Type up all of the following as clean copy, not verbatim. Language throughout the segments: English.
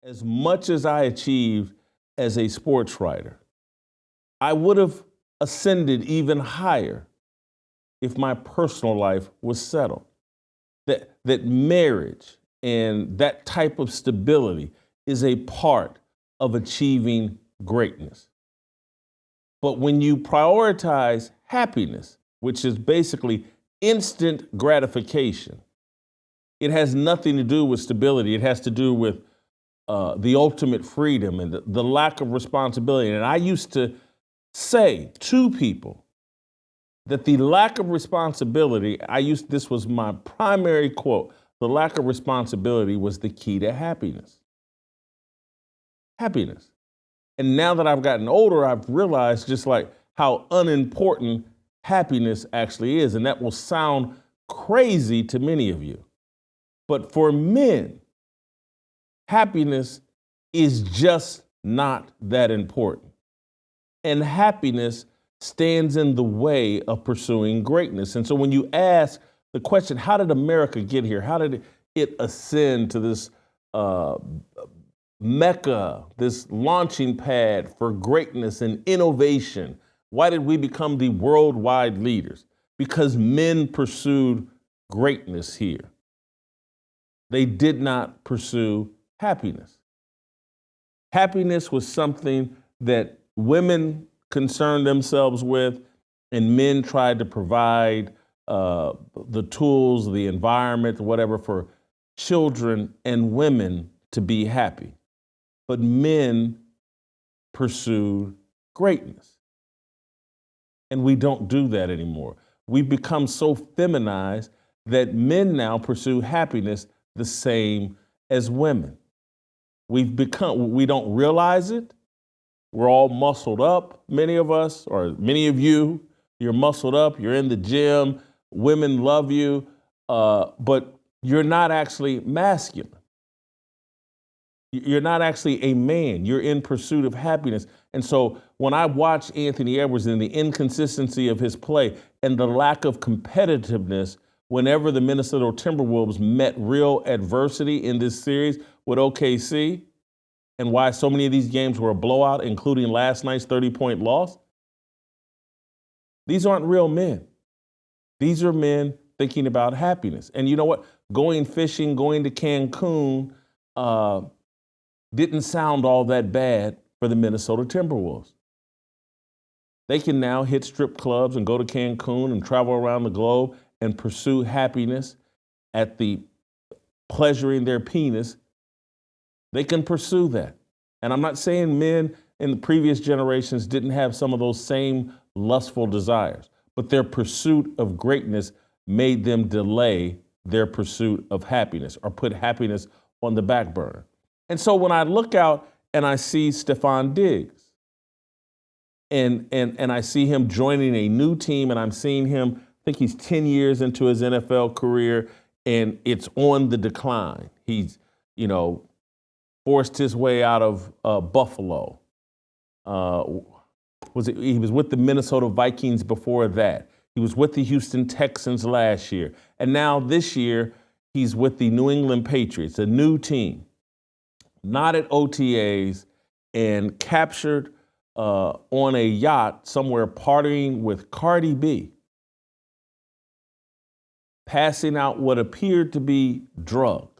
As much as I achieved as a sports writer, I would have ascended even higher if my personal life was settled. That marriage and that type of stability is a part of achieving greatness. But when you prioritize happiness, which is basically instant gratification, it has nothing to do with stability. It has to do with the ultimate freedom and the lack of responsibility. And I used to say to people that the lack of responsibility, this was my primary quote, the lack of responsibility was the key to happiness. Happiness. And now that I've gotten older, I've realized just like how unimportant happiness actually is. And that will sound crazy to many of you. But for men, happiness is just not that important. And happiness stands in the way of pursuing greatness. And so when you ask the question, how did America get here? How did it ascend to this mecca, this launching pad for greatness and innovation? Why did we become the worldwide leaders? Because men pursued greatness here. They did not pursue happiness. Happiness was something that women concerned themselves with, and men tried to provide the tools, the environment, whatever, for children and women to be happy. But men pursued greatness. And we don't do that anymore. We've become so feminized that men now pursue happiness the same as women. We don't realize it. We're all muscled up, many of us, or many of you, you're muscled up, you're in the gym, women love you, but you're not actually masculine. You're not actually a man. You're in pursuit of happiness. And so when I watch Anthony Edwards and the inconsistency of his play and the lack of competitiveness whenever the Minnesota Timberwolves met real adversity in this series with OKC, and why so many of these games were a blowout, including last night's 30-point loss, these aren't real men. These are men thinking about happiness. And you know what? Going fishing, going to Cancun, didn't sound all that bad for the Minnesota Timberwolves. They can now hit strip clubs and go to Cancun and travel around the globe and pursue happiness at the pleasuring their penis. They can pursue that. And I'm not saying men in the previous generations didn't have some of those same lustful desires, but their pursuit of greatness made them delay their pursuit of happiness or put happiness on the back burner. And so when I look out and I see Stefon Diggs and I see him joining a new team, and I'm seeing him, I think he's 10 years into his NFL career, and it's on the decline. He's, forced his way out of Buffalo. He was with the Minnesota Vikings before that. He was with the Houston Texans last year. And now this year, he's with the New England Patriots, a new team, not at OTAs, and captured on a yacht somewhere partying with Cardi B, passing out what appeared to be drugs.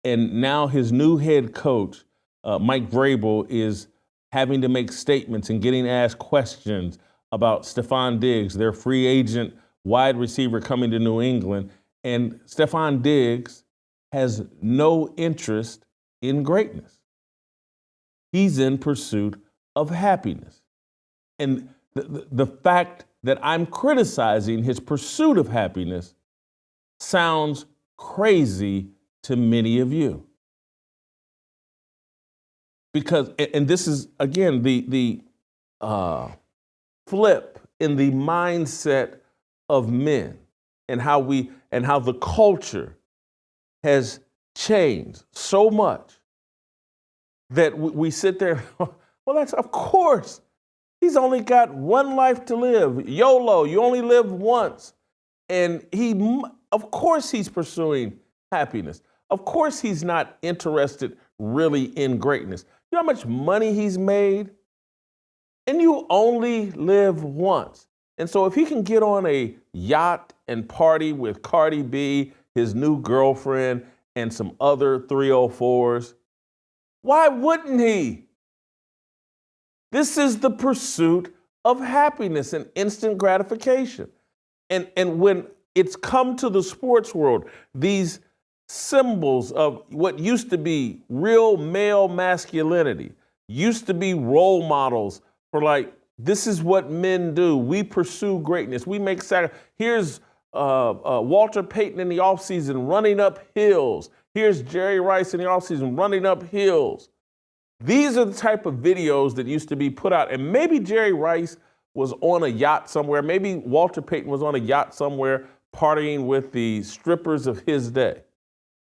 And now his new head coach, Mike Vrabel, is having to make statements and getting asked questions about Stefon Diggs, their free agent wide receiver coming to New England. And Stefon Diggs has no interest in greatness. He's in pursuit of happiness. And the fact that I'm criticizing his pursuit of happiness sounds crazy to many of you. Because, and this is, again, the flip in the mindset of men and how the culture has changed so much that we sit there, well, that's, of course, he's only got one life to live. YOLO, you only live once. And of course he's pursuing happiness. Of course he's not interested really in greatness. You know how much money he's made? And you only live once. And so if he can get on a yacht and party with Cardi B, his new girlfriend, and some other 304s, why wouldn't he? This is the pursuit of happiness and instant gratification. And when it's come to the sports world, these symbols of what used to be real male masculinity, used to be role models for like, this is what men do. We pursue greatness. We make sacrifices. Here's Walter Payton in the offseason running up hills. Here's Jerry Rice in the offseason running up hills. These are the type of videos that used to be put out. And maybe Jerry Rice was on a yacht somewhere. Maybe Walter Payton was on a yacht somewhere partying with the strippers of his day.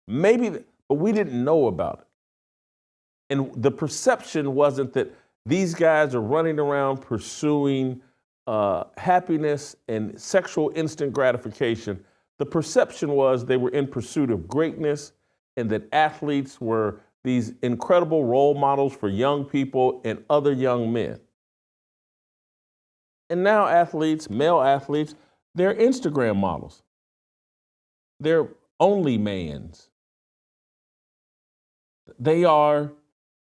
Maybe, but we didn't know about it. And the perception wasn't that these guys are running around pursuing happiness and sexual instant gratification. The perception was they were in pursuit of greatness and that athletes were these incredible role models for young people and other young men. And now athletes, male athletes, they're Instagram models. They're OnlyMans. They are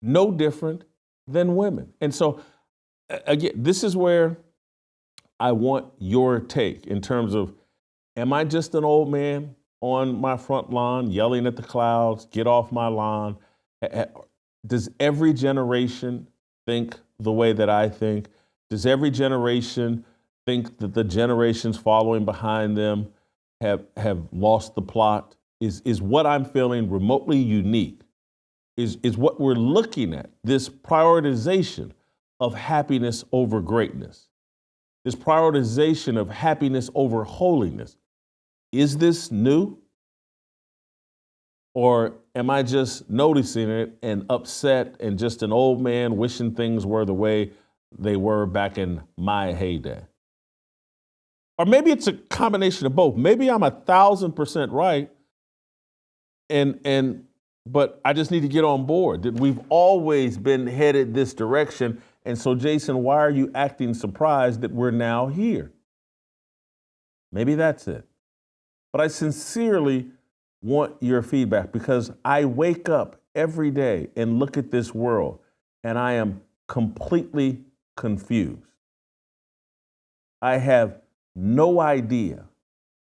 no different than women. And so, again, this is where I want your take in terms of, am I just an old man on my front lawn yelling at the clouds, get off my lawn? Does every generation think the way that I think? Does every generation think that the generations following behind them have lost the plot? Is what I'm feeling remotely unique? Is what we're looking at, this prioritization of happiness over greatness, this prioritization of happiness over holiness. Is this new? Or am I just noticing it and upset and just an old man wishing things were the way they were back in my heyday? Or maybe it's a combination of both. Maybe I'm 1,000% right, but I just need to get on board that we've always been headed this direction. And so, Jason, why are you acting surprised that we're now here? Maybe that's it. But I sincerely want your feedback because I wake up every day and look at this world and I am completely confused. I have no idea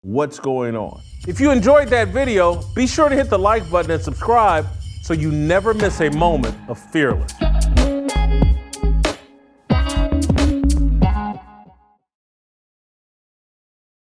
what's going on. If you enjoyed that video, be sure to hit the like button and subscribe so you never miss a moment of Fearless.